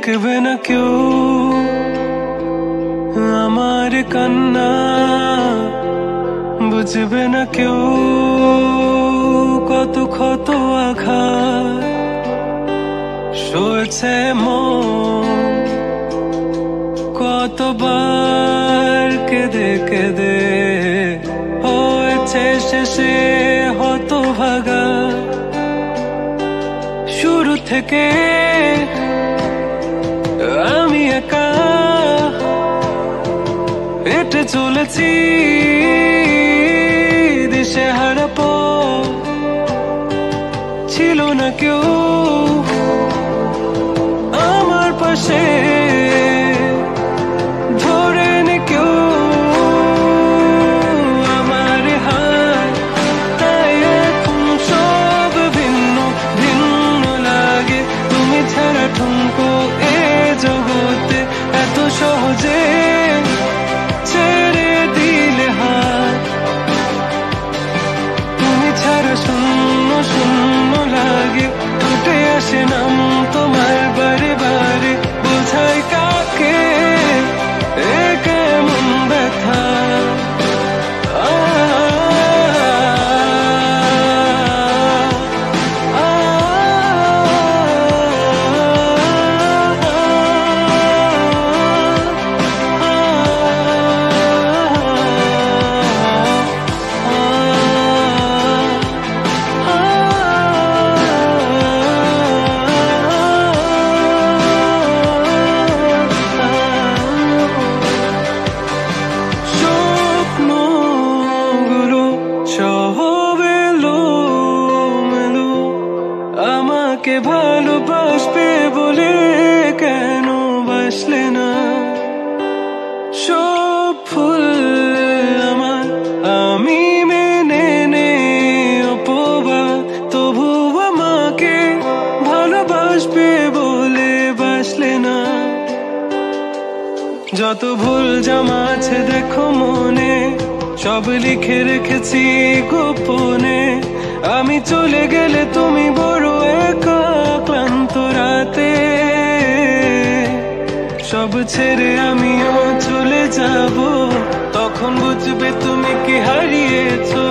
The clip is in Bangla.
দেখবে না কেউ আমার কান্না, বুঝবে না কেউ কত ক্ষত আঘাত সয়েছে মন, কতবার কেঁদে কেঁদে হয়েছে শেষে হতভাগা। শুরু থেকে আমি একা হেঁটে চলেছি দিশেহারা পথ, ছিল না কেউ আমার পাশে, ধরে নে কেউ আমার হাত। তাই এখন সব ভিন্ন ভিন্ন লাগে, তুমি ছাড়া ঠুনকো এ জগতে এত সহজে ছেড়ে দিলে হাত। তুমি ছাড়া শূন্য শূন্য লাগে, উঠে আসে নাম তোমার বারে বারে, বোঝাই কাকে এ কেমন ব্যথা। আমাকে ভালোবাসবে বলে কেন বাসলে না? সব ফুল আমার আমি মেনে নে অপবাদ, তবু আমাকে ভালোবাসবে বলে বাসলে না। যত ভুল জামা আছে দেখো মনে, সব লিখে রেখেছি গোপনে। আমি চলে গেলে তুমি বড় একা ক্লান্ত রাতে, সব ছেড়ে আমিও চলে যাব, তখন বুঝবে তুমি কি হারিয়েছো।